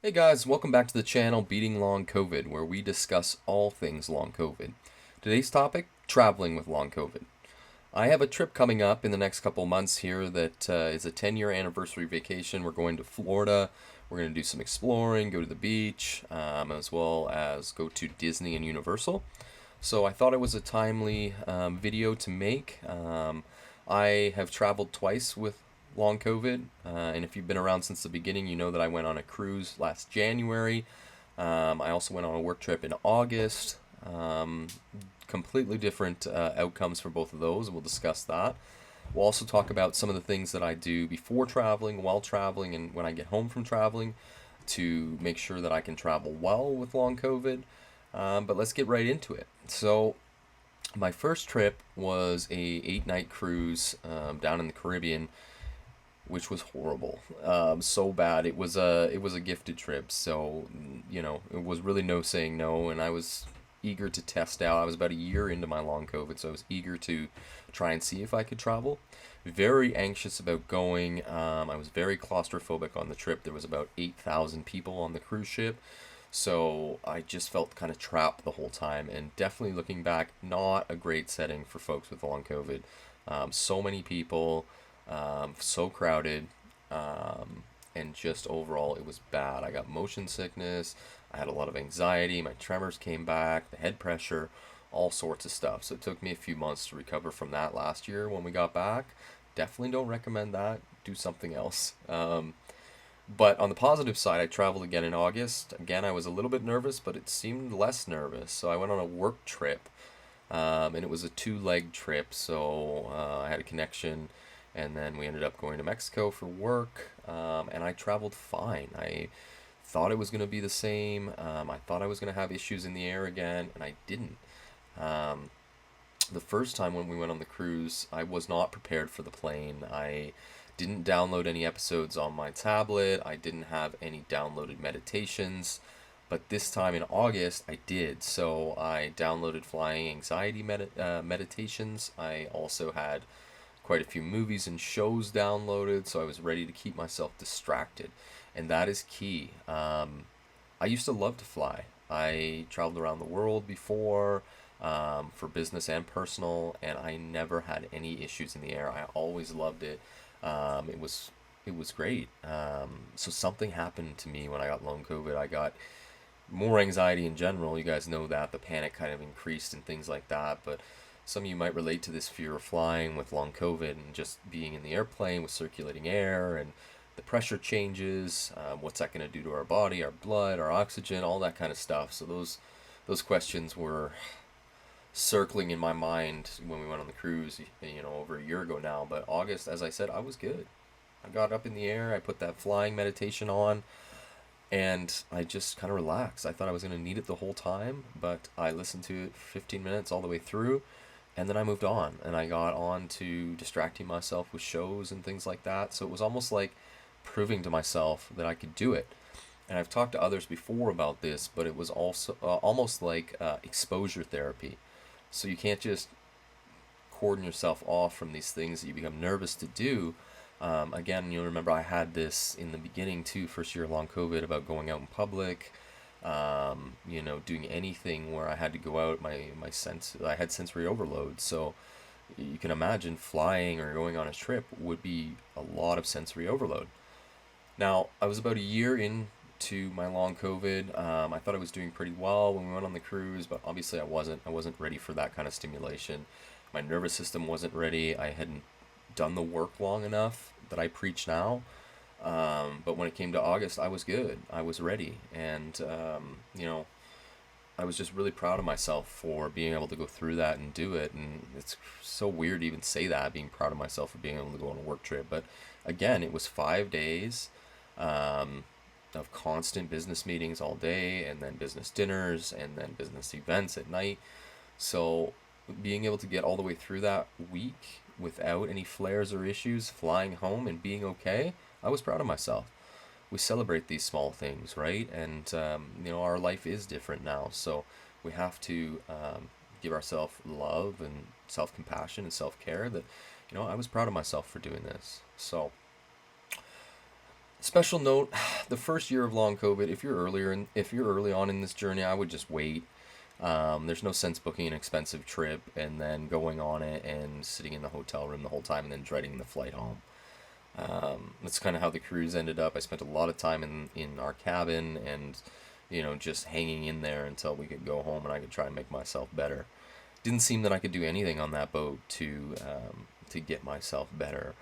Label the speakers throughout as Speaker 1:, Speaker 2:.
Speaker 1: Hey guys, welcome back to the channel Beating Long COVID, where we discuss all things Long COVID. Today's topic, traveling with Long COVID. I have a trip coming up in the next couple months here that is a 10-year anniversary vacation. We're going to Florida. We're going to do some exploring, go to the beach, as well as go to Disney and Universal. So I thought it was a timely video to make. I have traveled twice with Long COVID, and if you've been around since the beginning, you know that I went on a cruise last January. I also went on a work trip in August. Completely different outcomes for both of those. We'll discuss that. We'll also talk about some of the things that I do before traveling, while traveling, and when I get home from traveling to make sure that I can travel well with Long COVID. But let's get right into it. So my first trip was a 8-night cruise down in the Caribbean, which was horrible. So bad. It was a gifted trip. So it was really no saying no, and I was eager to test out. I was about a year into my long COVID, so I was eager to try and see if I could travel. Very anxious about going. I was very claustrophobic on the trip. There was about 8,000 people on the cruise ship. So I just felt kind of trapped the whole time, and definitely looking back, not a great setting for folks with long COVID. So many people, so crowded, and just overall it was bad. I got motion sickness, I had a lot of anxiety, my tremors came back, the head pressure, all sorts of stuff. So it took me a few months to recover from that last year when we got back. Definitely don't recommend that. Do something else. But on the positive side, I traveled again in August. Again, I was a little bit nervous, but it seemed less nervous. So I went on a work trip, and it was a two-leg trip. So I had a connection, and then we ended up going to Mexico for work, and I traveled fine. I thought it was going to be the same. I thought I was going to have issues in the air again, and I didn't. Um, the first time when we went on the cruise, I was not prepared for the plane. I didn't download any episodes on my tablet. I didn't have any downloaded meditations. But this time in August, I did. So I downloaded flying anxiety meditations. I also had quite a few movies and shows downloaded, so I was ready to keep myself distracted. And that is key. I used to love to fly. I traveled around the world before, for business and personal, and I never had any issues in the air. I always loved it. It was great. So something happened to me when I got long COVID. I got more anxiety in general. You guys know that the panic kind of increased and things like that. But some of you might relate to this fear of flying with long COVID and just being in the airplane with circulating air and the pressure changes. What's that going to do to our body, our blood, our oxygen, all that kind of stuff. So those questions were circling in my mind when we went on the cruise, over a year ago now. But August, as I said, I was good. I got up in the air, I put that flying meditation on, and I just kind of relaxed. I thought I was going to need it the whole time, but I listened to it for 15 minutes all the way through, and then I moved on, and I got on to distracting myself with shows and things like that. So it was almost like proving to myself that I could do it. And I've talked to others before about this, but it was also almost like exposure therapy. So you can't just cordon yourself off from these things that you become nervous to do. Again, you'll remember I had this in the beginning too, first year long COVID, about going out in public, doing anything where I had to go out. I had sensory overload. So you can imagine flying or going on a trip would be a lot of sensory overload. Now, I was about a year into my long COVID. I thought I was doing pretty well when we went on the cruise, but obviously I wasn't. I wasn't ready for that kind of stimulation. My nervous system wasn't ready. I hadn't done the work long enough that I preach now. But when it came to August, I was good. I was ready. And, I was just really proud of myself for being able to go through that and do it. And it's so weird to even say that, being proud of myself for being able to go on a work trip. But again, it was 5 days of constant business meetings all day, and then business dinners, and then business events at night. So being able to get all the way through that week without any flares or issues, flying home and being okay, I was proud of myself. We celebrate these small things, right? And our life is different now, so we have to give ourselves love and self-compassion and self-care. That I was proud of myself for doing this. So Special note: the first year of long COVID, if you're early on in this journey, I would just wait. There's no sense booking an expensive trip and then going on it and sitting in the hotel room the whole time and then dreading the flight home. That's kind of how the cruise ended up. I spent a lot of time in our cabin and, just hanging in there until we could go home and I could try and make myself better. Didn't seem that I could do anything on that boat to get myself better.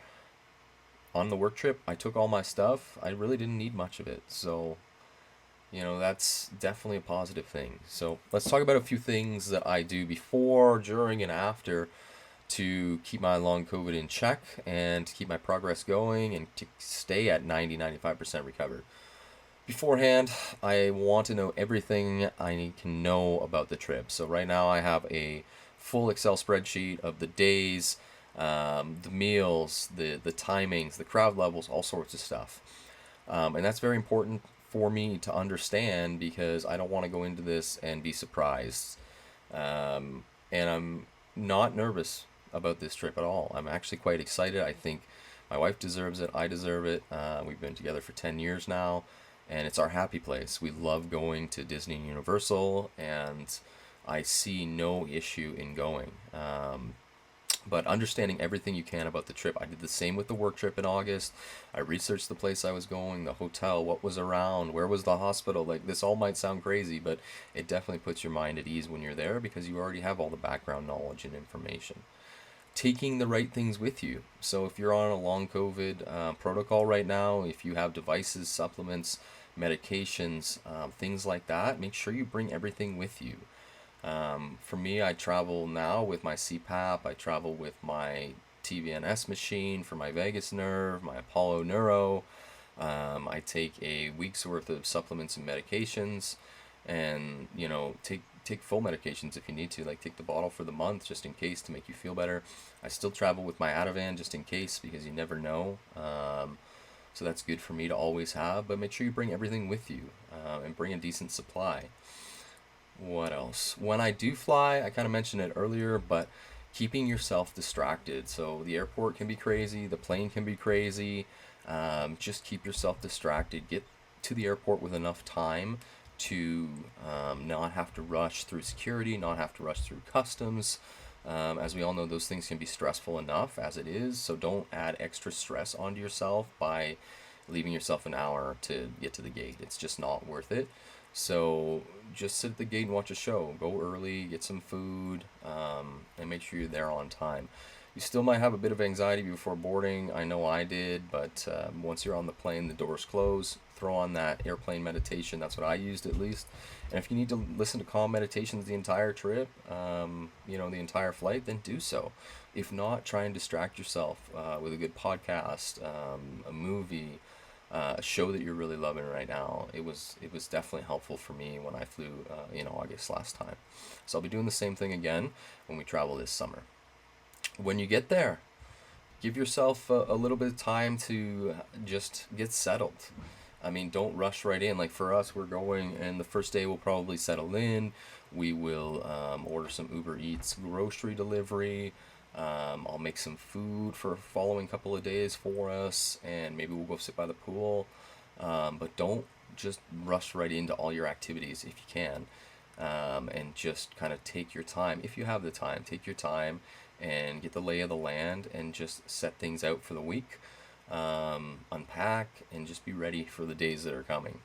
Speaker 1: On the work trip, I took all my stuff. I really didn't need much of it. So, that's definitely a positive thing. So, let's talk about a few things that I do before, during, and after to keep my long COVID in check and to keep my progress going and to stay at 95% recovered. Beforehand, I want to know everything I can know about the trip. So right now I have a full Excel spreadsheet of the days, the meals, the timings, the crowd levels, all sorts of stuff. And that's very important for me to understand because I don't want to go into this and be surprised. And I'm not nervous about this trip at all. I'm actually quite excited. I think my wife deserves it. I deserve it. We've been together for 10 years now, and it's our happy place. We love going to Disney and Universal, and I see no issue in going. But understanding everything you can about the trip. I did the same with the work trip in August. I researched the place I was going, the hotel, what was around, where was the hospital. Like, this all might sound crazy, but it definitely puts your mind at ease when you're there because you already have all the background knowledge and information. Taking the right things with you. So if you're on a long COVID protocol right now, if you have devices, supplements, medications, things like that, make sure you bring everything with you. For me, I travel now with my CPAP. I travel with my TVNS machine for my vagus nerve, my Apollo Neuro. I take a week's worth of supplements and medications, and take full medications if you need to. Like, take the bottle for the month just in case to make you feel better. I still travel with my Ativan just in case because you never know. So that's good for me to always have. But make sure you bring everything with you and bring a decent supply. What else? When I do fly, I kind of mentioned it earlier, but keeping yourself distracted. So the airport can be crazy, the plane can be crazy. Just keep yourself distracted. Get to the airport with enough time to not have to rush through security, not have to rush through customs. As we all know, those things can be stressful enough as it is, so don't add extra stress onto yourself by leaving yourself an hour to get to the gate. It's just not worth it. So just sit at the gate and watch a show. Go early, get some food, and make sure you're there on time. You still might have a bit of anxiety before boarding. I know I did, but once you're on the plane, the doors close. Throw on that airplane meditation. That's what I used, at least. And if you need to listen to calm meditations the entire trip, the entire flight, then do so. If not, try and distract yourself with a good podcast, a movie, a show that you're really loving right now. It was definitely helpful for me when I flew in August last time. So I'll be doing the same thing again when we travel this summer. When you get there, give yourself a little bit of time to just get settled. I mean, don't rush right in. Like, for us, we're going, and the first day we'll probably settle in. We will order some Uber Eats grocery delivery. I'll make some food for a following couple of days for us, and maybe we'll go sit by the pool. But don't just rush right into all your activities if you can. And just kind of take your time. If you have the time, take your time and get the lay of the land and just set things out for the week. Unpack and just be ready for the days that are coming.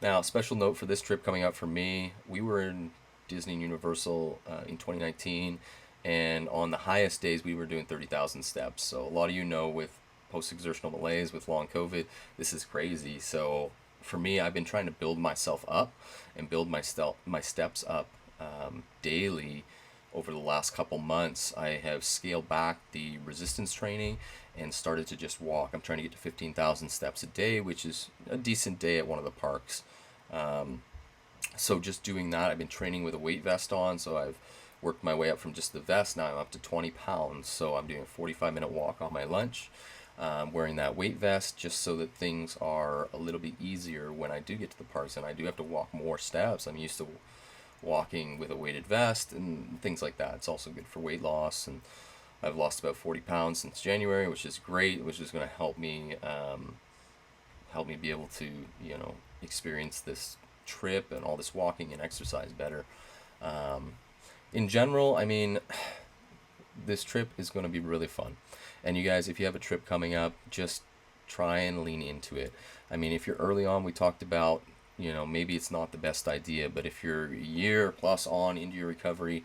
Speaker 1: Now, special note for this trip coming up for me, we were in Disney and Universal in 2019, and on the highest days we were doing 30,000 steps. So a lot of with post-exertional malaise, with long COVID, this is crazy. So for me, I've been trying to build myself up and build my steps up daily. Over the last couple months, I have scaled back the resistance training and started to just walk. I'm trying to get to 15,000 steps a day, which is a decent day at one of the parks. So just doing that, I've been training with a weight vest on, so I've worked my way up from just the vest. Now I'm up to 20 pounds, so I'm doing a 45-minute walk on my lunch, wearing that weight vest just so that things are a little bit easier when I do get to the parks, and I do have to walk more steps. I'm used to walking with a weighted vest and things like that. It's also good for weight loss, and I've lost about 40 pounds since January, which is great, which is going to help me help me be able to, experience this trip and all this walking and exercise better. Um, in general, I mean, this trip is going to be really fun. And you guys, if you have a trip coming up, just try and lean into it. I mean, if you're early on, we talked about, maybe it's not the best idea, but if you're a year plus on into your recovery,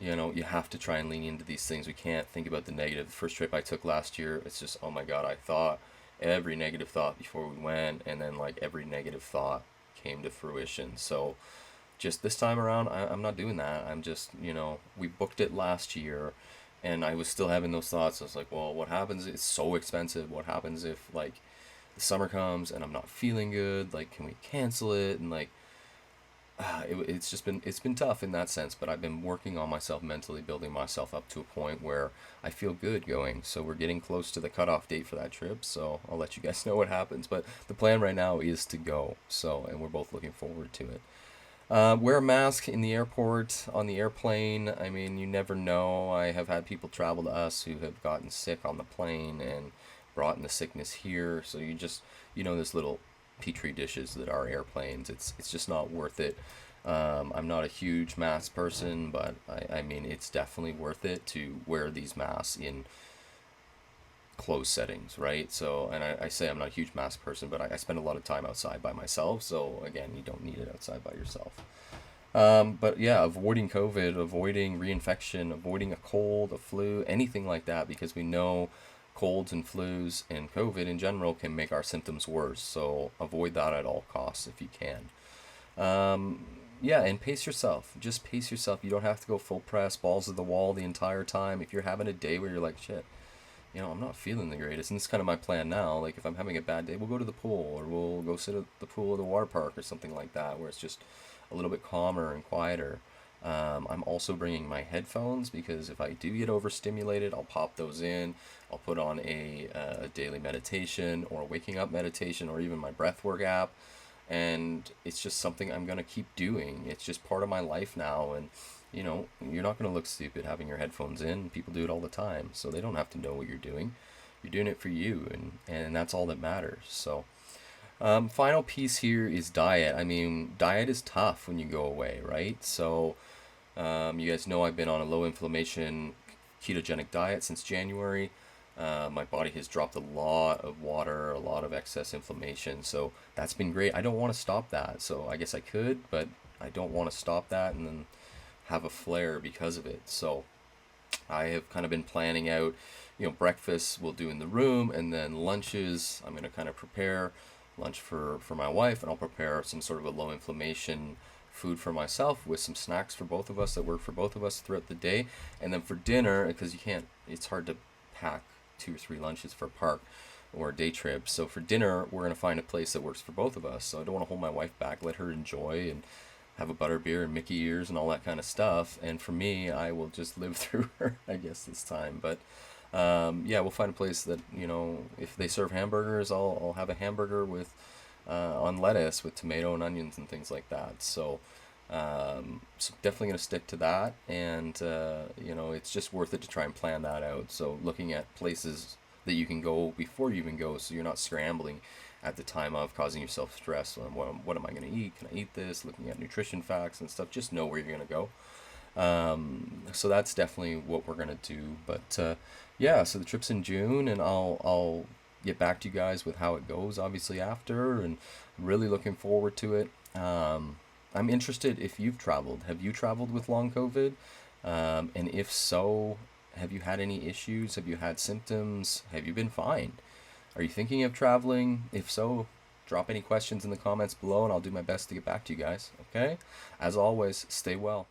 Speaker 1: you have to try and lean into these things. We can't think about the negative. The first trip I took last year, it's just, oh my God, I thought every negative thought before we went, and then like every negative thought came to fruition. So just this time around, I'm not doing that. I'm just, we booked it last year and I was still having those thoughts. I was like, well, what happens? It's so expensive. What happens if like the summer comes and I'm not feeling good? Like, can we cancel it? And like, it's been tough in that sense, but I've been working on myself mentally, building myself up to a point where I feel good going. So we're getting close to the cutoff date for that trip. So I'll let you guys know what happens. But the plan right now is to go. So, and we're both looking forward to it. Wear a mask in the airport, on the airplane. I mean, you never know. I have had people travel to us who have gotten sick on the plane and brought in the sickness here. So there's little petri dishes that are airplanes. It's just not worth it. I'm not a huge mask person, but I mean, it's definitely worth it to wear these masks in closed settings, right? So, and I say I'm not a huge mask person, but I spend a lot of time outside by myself. So again, you don't need it outside by yourself. But yeah, avoiding COVID, avoiding reinfection, avoiding a cold, a flu, anything like that, because we know colds and flus and COVID in general can make our symptoms worse. So avoid that at all costs if you can. Yeah, and pace yourself. Just pace yourself. You don't have to go full press, balls to the wall the entire time. If you're having a day where you're like, shit, I'm not feeling the greatest. And this is kind of my plan now. Like, if I'm having a bad day, we'll go to the pool, or we'll go sit at the pool at the water park or something like that, where it's just a little bit calmer and quieter. I'm also bringing my headphones because if I do get overstimulated, I'll pop those in. I'll put on a daily meditation or a waking up meditation or even my breathwork app. And it's just something I'm going to keep doing. It's just part of my life now. And you're not going to look stupid having your headphones in. People do it all the time, so they don't have to know what you're doing. You're doing it for you, and that's all that matters. So, final piece here is diet. I mean, diet is tough when you go away, right? So, you guys know I've been on a low inflammation ketogenic diet since January. My body has dropped a lot of water, a lot of excess inflammation, so that's been great. I don't want to stop that, so I guess I could, but I don't want to stop that and then have a flare because of it. So I have kind of been planning out, breakfast we'll do in the room, and then lunches I'm going to kind of prepare lunch for my wife, and I'll prepare some sort of a low inflammation food for myself with some snacks for both of us that work for both of us throughout the day. And then for dinner, because it's hard to pack 2 or 3 lunches for a park or a day trip. So for dinner, we're going to find a place that works for both of us. So I don't want to hold my wife back, let her enjoy and have a butterbeer and Mickey ears and all that kind of stuff. And for me, I will just live through her, I guess, this time. But yeah, we'll find a place that, if they serve hamburgers, I'll have a hamburger with on lettuce with tomato and onions and things like that. So, so definitely going to stick to that. And, it's just worth it to try and plan that out. So looking at places that you can go before you even go, so you're not scrambling at the time of causing yourself stress. What am I going to eat? Can I eat this? Looking at nutrition facts and stuff. Just know where you're going to go. So that's definitely what we're going to do. But yeah, so the trip's in June, and I'll get back to you guys with how it goes, obviously, after, and really looking forward to it. I'm interested if you've traveled. Have you traveled with Long Coivd? And if so, have you had any issues? Have you had symptoms? Have you been fine? Are you thinking of traveling? If so, drop any questions in the comments below, and I'll do my best to get back to you guys. Okay? As always, stay well.